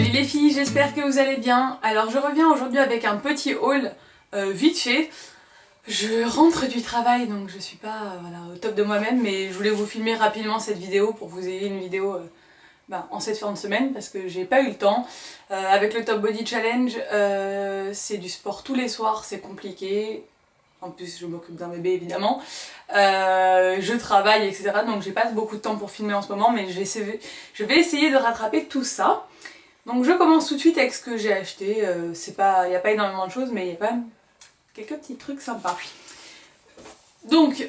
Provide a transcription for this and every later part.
Salut les filles, j'espère que vous allez bien. Alors je reviens aujourd'hui avec un petit haul vite fait. Je rentre du travail donc je suis pas voilà, au top de moi-même, mais je voulais vous filmer rapidement cette vidéo pour que vous ayez une vidéo en cette fin de semaine parce que j'ai pas eu le temps. Avec le Top Body Challenge, c'est du sport tous les soirs, c'est compliqué. En plus je m'occupe d'un bébé évidemment. Je travaille etc. Donc j'ai pas beaucoup de temps pour filmer en ce moment, mais je vais essayer de rattraper tout ça. Donc je commence tout de suite avec ce que j'ai acheté. Il n'y a pas énormément de choses, mais il y a quand même quelques petits trucs sympas. Donc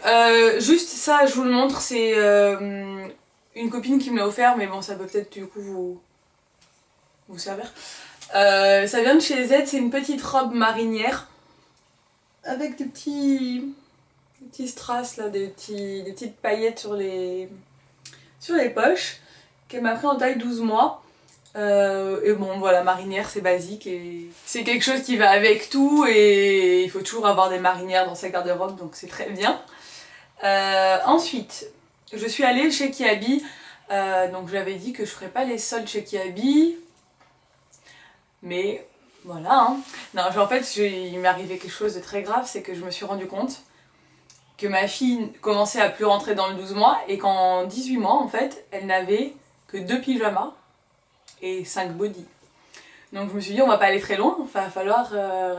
juste ça, je vous le montre, c'est une copine qui me l'a offert, mais bon ça peut peut-être du coup vous servir. Ça vient de chez Z, c'est une petite robe marinière avec des petits strass là, des petites paillettes sur les poches, qu'elle m'a pris en taille 12 mois. Et bon voilà, marinière c'est basique et c'est quelque chose qui va avec tout et il faut toujours avoir des marinières dans sa garde-robe, donc c'est très bien. Ensuite, je suis allée chez Kiabi, donc j'avais dit que je ferais pas les soldes chez Kiabi, mais voilà hein. Non, en fait il m'est arrivé quelque chose de très grave, c'est que je me suis rendu compte que ma fille commençait à plus rentrer dans le 12 mois et qu'en 18 mois en fait elle n'avait que 2 pyjamas et 5 body. Donc je me suis dit on va pas aller très loin, il va falloir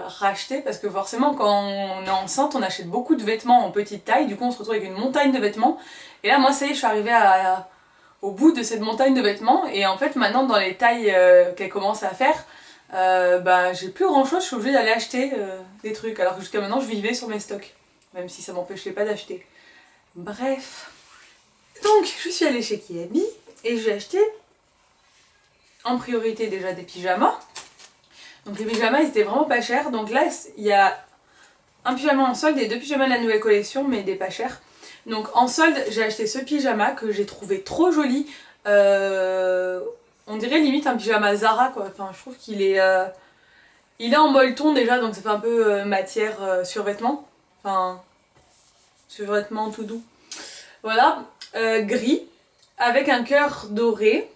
racheter parce que forcément quand on est enceinte on achète beaucoup de vêtements en petite taille, du coup on se retrouve avec une montagne de vêtements et là moi ça y est je suis arrivée au bout de cette montagne de vêtements et en fait maintenant dans les tailles qu'elle commence à faire j'ai plus grand chose, je suis obligée d'aller acheter des trucs alors que jusqu'à maintenant je vivais sur mes stocks, même si ça m'empêchait pas d'acheter. Bref, donc je suis allée chez Kiabi et j'ai acheté en priorité déjà des pyjamas. Donc les pyjamas ils étaient vraiment pas chers. Donc là il y a un pyjama en solde et 2 pyjamas de la nouvelle collection mais des pas chers. Donc en solde j'ai acheté ce pyjama que j'ai trouvé trop joli. On dirait limite un pyjama Zara quoi. Enfin je trouve qu'il est en molleton déjà, donc ça fait un peu matière survêtement. Enfin survêtement tout doux. Voilà, gris avec un cœur doré.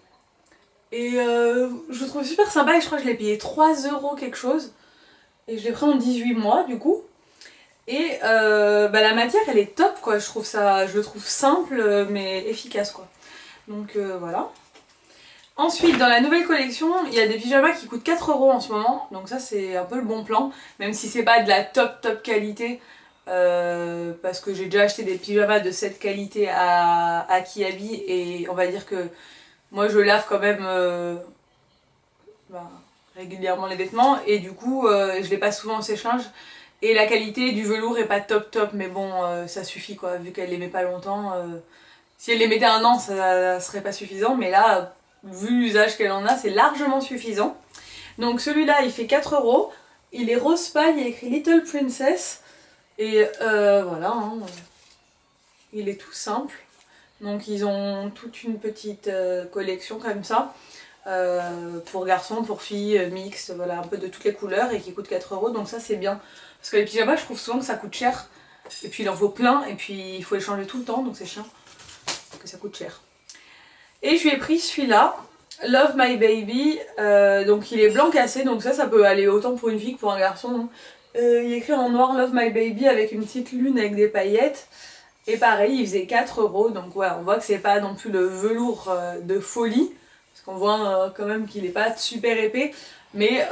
Et je le trouve super sympa et je crois que je l'ai payé 3 € quelque chose. Et je l'ai pris en 18 mois du coup. Et la matière elle est top quoi, je le trouve simple mais efficace quoi. Donc voilà. Ensuite dans la nouvelle collection il y a des pyjamas qui coûtent 4 € en ce moment. Donc ça c'est un peu le bon plan. Même si c'est pas de la top qualité. Parce que j'ai déjà acheté des pyjamas de cette qualité à Kiabi. Et on va dire que moi je lave quand même régulièrement les vêtements et du coup je les passe souvent au sèche-linge et la qualité du velours est pas top mais bon ça suffit quoi, vu qu'elle les met pas longtemps. Si elle les mettait 1 an ça serait pas suffisant, mais là vu l'usage qu'elle en a c'est largement suffisant. Donc celui-là il fait 4 €, il est rose pâle, il est écrit Little Princess et voilà hein, il est tout simple. Donc ils ont toute une petite collection comme ça, pour garçons, pour filles, mixte, voilà, un peu de toutes les couleurs et qui coûte 4 €, donc ça c'est bien. Parce que les pyjamas je trouve souvent que ça coûte cher, et puis il en faut plein, et puis il faut les changer tout le temps, donc c'est chiant que ça coûte cher. Et je lui ai pris celui-là, Love My Baby, donc il est blanc cassé, donc ça peut aller autant pour une fille que pour un garçon. Il est écrit en noir Love My Baby avec une petite lune avec des paillettes. Et pareil, il faisait 4 €, donc ouais, on voit que c'est pas non plus le velours de folie, parce qu'on voit quand même qu'il est pas super épais, mais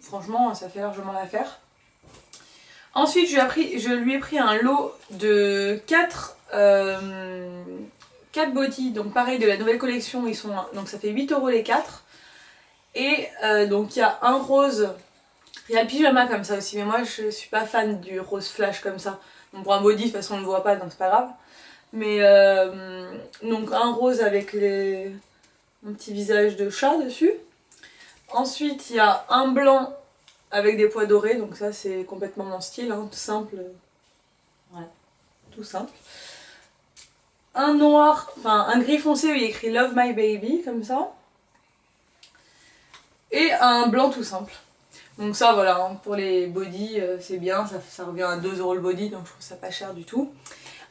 franchement ça fait largement l'affaire. Ensuite je lui ai pris un lot de 4 body, donc pareil de la nouvelle collection, donc ça fait 8 € les 4. Et donc il y a un rose, il y a le pyjama comme ça aussi, mais moi je suis pas fan du rose flash comme ça. Bon, pour un body, de toute façon on ne le voit pas donc c'est pas grave. Mais donc un rose avec un petit visage de chat dessus. Ensuite il y a un blanc avec des pois dorés, donc ça c'est complètement mon style, hein, tout simple. Ouais, tout simple. Un noir, enfin un gris foncé où il y a écrit Love My Baby, comme ça. Et un blanc tout simple. Donc ça voilà, hein, pour les body c'est bien, ça revient à 2 € le body, donc je trouve ça pas cher du tout.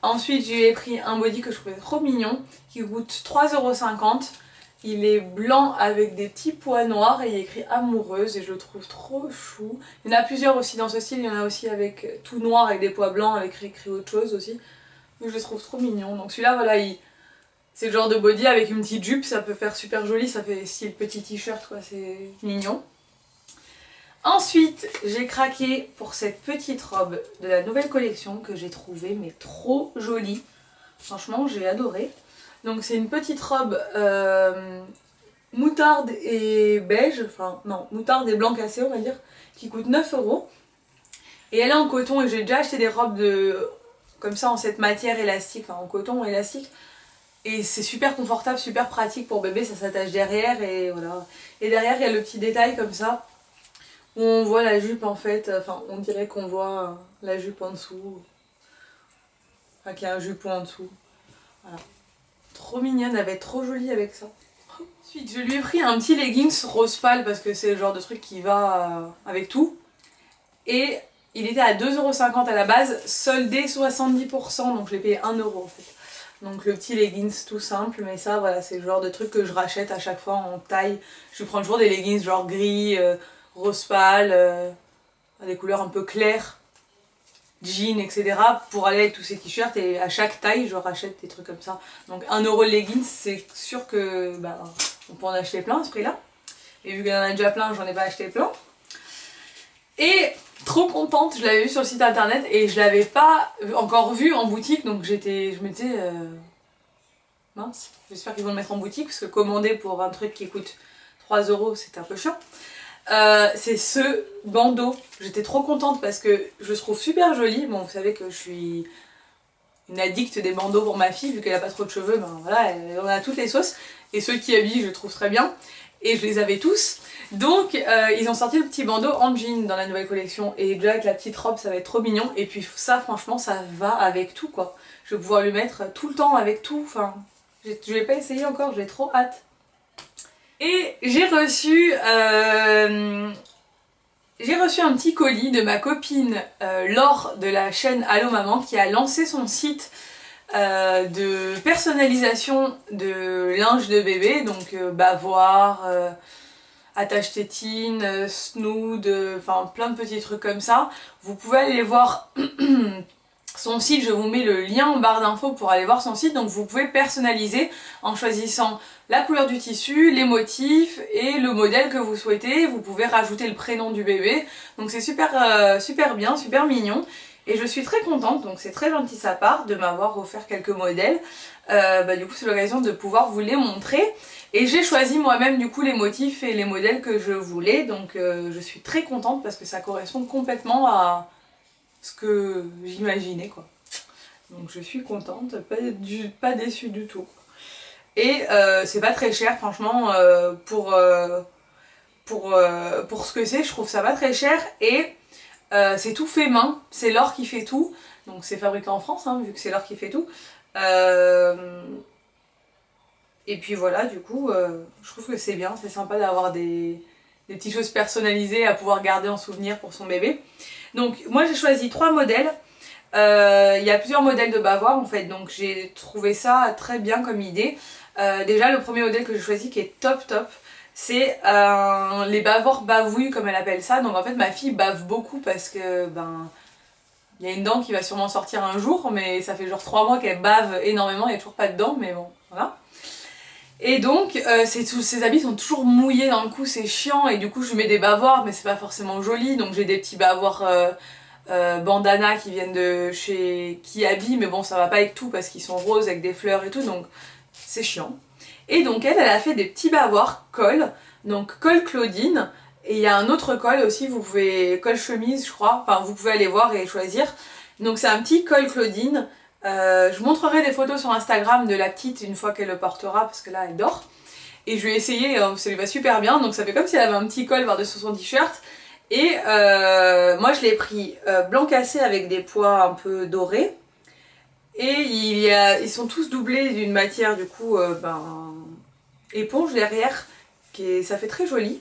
Ensuite j'ai pris un body que je trouvais trop mignon, qui coûte 3,50 €. Il est blanc avec des petits pois noirs et il est écrit amoureuse et je le trouve trop chou. Il y en a plusieurs aussi dans ce style, il y en a aussi avec tout noir avec des pois blancs avec écrit autre chose aussi. Donc je le trouve trop mignon. Donc celui-là voilà, c'est le genre de body avec une petite jupe, ça peut faire super joli, ça fait style petit t-shirt quoi, c'est mignon. Ensuite j'ai craqué pour cette petite robe de la nouvelle collection que j'ai trouvée mais trop jolie. Franchement j'ai adoré. Donc c'est une petite robe moutarde et beige, enfin non, moutarde et blanc cassé on va dire, qui coûte 9 €. Et elle est en coton et j'ai déjà acheté des robes comme ça en cette matière élastique, enfin en coton élastique. Et c'est super confortable, super pratique pour bébé, ça s'attache derrière et voilà. Et derrière il y a le petit détail comme ça, où on voit la jupe en fait, enfin on dirait qu'on voit la jupe en dessous. Enfin qu'il y a un jupon en dessous. Voilà. Trop mignonne, elle va être trop jolie avec ça. Ensuite, je lui ai pris un petit leggings rose pâle parce que c'est le genre de truc qui va avec tout. Et il était à 2,50 € à la base, soldé 70%, donc je l'ai payé 1 € en fait. Donc le petit leggings tout simple, mais ça voilà, c'est le genre de truc que je rachète à chaque fois en taille. Je prends toujours des leggings genre gris, rose pâle, des couleurs un peu claires, jeans, etc. pour aller avec tous ces t-shirts et à chaque taille je rachète des trucs comme ça. Donc 1 € le leggings, c'est sûr que on peut en acheter plein à ce prix là. Et vu qu'il y en a déjà plein, j'en ai pas acheté plein. Et trop contente, je l'avais vu sur le site internet et je l'avais pas encore vu en boutique, donc je m'étais mince, j'espère qu'ils vont le mettre en boutique parce que commander pour un truc qui coûte 3 € c'est un peu chiant. C'est ce bandeau, j'étais trop contente parce que je le trouve super joli. Bon, vous savez que je suis une addict des bandeaux pour ma fille, vu qu'elle a pas trop de cheveux, ben voilà, on a toutes les sauces. Et ceux qui habillent, je les trouve très bien. Et je les avais tous. Donc, ils ont sorti le petit bandeau en jean dans la nouvelle collection. Et déjà avec la petite robe, ça va être trop mignon. Et puis ça, franchement, ça va avec tout, quoi. Je vais pouvoir le mettre tout le temps avec tout. Enfin, je l'ai pas essayé encore, j'ai trop hâte. Et j'ai reçu un petit colis de ma copine Laure de la chaîne Allo Maman qui a lancé son site de personnalisation de linge de bébé, donc bavoir, attache tétine, snood, enfin plein de petits trucs comme ça. Vous pouvez aller voir son site, je vous mets le lien en barre d'infos pour aller voir son site. Donc vous pouvez personnaliser en choisissant la couleur du tissu, les motifs et le modèle que vous souhaitez. Vous pouvez rajouter le prénom du bébé. Donc c'est super, super bien, super mignon. Et je suis très contente, donc c'est très gentil de sa part de m'avoir offert quelques modèles. Du coup c'est l'occasion de pouvoir vous les montrer. Et j'ai choisi moi-même du coup les motifs et les modèles que je voulais. Donc je suis très contente parce que ça correspond complètement à ce que j'imaginais quoi. Donc je suis contente, pas déçue du tout. Et c'est pas très cher franchement pour ce que c'est, je trouve ça pas très cher. Et c'est tout fait main, c'est Laure qui fait tout. Donc c'est fabriqué en France hein, vu que c'est Laure qui fait tout. Et puis voilà, du coup je trouve que c'est bien, c'est sympa d'avoir des petites choses personnalisées à pouvoir garder en souvenir pour son bébé. Donc moi j'ai choisi 3 modèles. Il y a plusieurs modèles de bavoir en fait, donc j'ai trouvé ça très bien comme idée. Déjà le premier modèle que j'ai choisi qui est top, c'est les bavoirs bavouilles comme elle appelle ça. Donc en fait ma fille bave beaucoup parce que il y a une dent qui va sûrement sortir un jour, mais ça fait genre 3 mois qu'elle bave énormément, il n'y a toujours pas de dents, mais bon voilà. Et donc ses habits sont toujours mouillés dans le cou, c'est chiant, et du coup je mets des bavoirs mais c'est pas forcément joli, donc j'ai des petits bavoirs bandana qui viennent de chez Kiabi, mais bon ça va pas avec tout parce qu'ils sont roses avec des fleurs et tout, donc c'est chiant. Et donc elle a fait des petits bavoirs col, donc col Claudine, et il y a un autre col aussi, vous pouvez, col chemise je crois, enfin vous pouvez aller voir et choisir. Donc c'est un petit col Claudine. Je vous montrerai des photos sur Instagram de la petite une fois qu'elle le portera parce que là elle dort. Et je vais essayer, ça lui va super bien, donc ça fait comme si elle avait un petit col par-dessus son t-shirt. Et moi je l'ai pris blanc cassé avec des pois un peu dorés. Et ils sont tous doublés d'une matière du coup éponge derrière, ça fait très joli.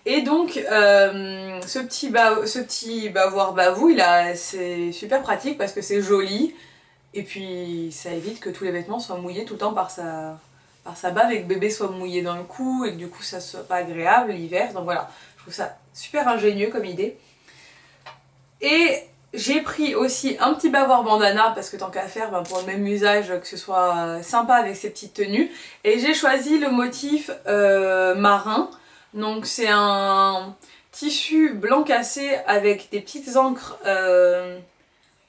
Et donc ce petit bavoir bavou, c'est super pratique parce que c'est joli. Et puis ça évite que tous les vêtements soient mouillés tout le temps par par sa bave et que bébé soit mouillé dans le cou et que du coup ça soit pas agréable l'hiver. Donc voilà, je trouve ça super ingénieux comme idée. Et j'ai pris aussi un petit bavoir bandana parce que tant qu'à faire, ben, pour le même usage, que ce soit sympa avec ces petites tenues. Et j'ai choisi le motif marin. Donc c'est un tissu blanc cassé avec des petites encres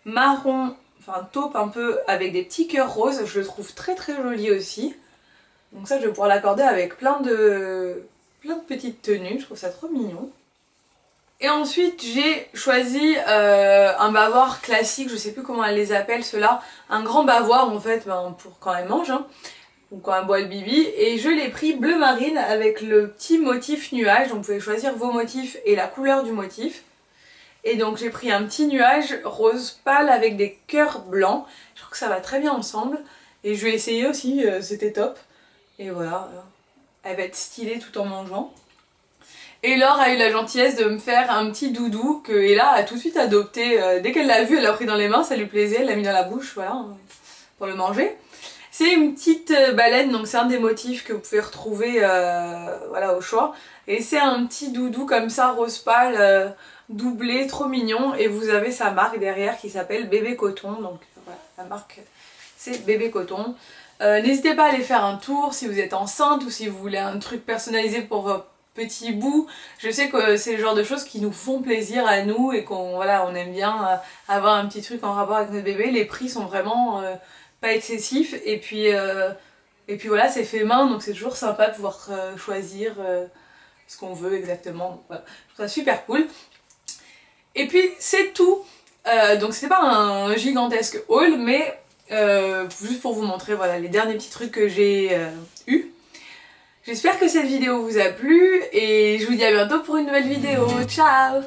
marron, enfin taupe un peu, avec des petits cœurs roses. Je le trouve très très joli aussi. Donc ça je vais pouvoir l'accorder avec plein de petites tenues, je trouve ça trop mignon. Et ensuite j'ai choisi un bavoir classique, je sais plus comment elle les appelle ceux-là, un grand bavoir en fait ben, pour quand elle mange, hein, ou quand elle boit le bibi, et je l'ai pris bleu marine avec le petit motif nuage, donc vous pouvez choisir vos motifs et la couleur du motif. Et donc j'ai pris un petit nuage rose pâle avec des cœurs blancs, je trouve que ça va très bien ensemble, et je vais essayer aussi, c'était top. Et voilà, elle va être stylée tout en mangeant. Et Laure a eu la gentillesse de me faire un petit doudou que Ella a tout de suite adopté. Dès qu'elle l'a vu, elle l'a pris dans les mains, ça lui plaisait, elle l'a mis dans la bouche, voilà, pour le manger. C'est une petite baleine, donc c'est un des motifs que vous pouvez retrouver voilà, au choix. Et c'est un petit doudou comme ça, rose pâle, doublé, trop mignon. Et vous avez sa marque derrière qui s'appelle Bébé Coton. Donc voilà, la marque c'est Bébé Coton. N'hésitez pas à aller faire un tour si vous êtes enceinte ou si vous voulez un truc personnalisé pour vos petits bouts. Je sais que c'est le genre de choses qui nous font plaisir à nous et qu'on voilà, on aime bien avoir un petit truc en rapport avec notre bébé. Les prix sont vraiment pas excessifs et puis voilà, c'est fait main donc c'est toujours sympa de pouvoir choisir ce qu'on veut exactement. Voilà. Je trouve ça super cool. Et puis c'est tout. Donc c'était pas un gigantesque haul mais juste pour vous montrer voilà, les derniers petits trucs que j'ai eus. J'espère que cette vidéo vous a plu et je vous dis à bientôt pour une nouvelle vidéo. Ciao!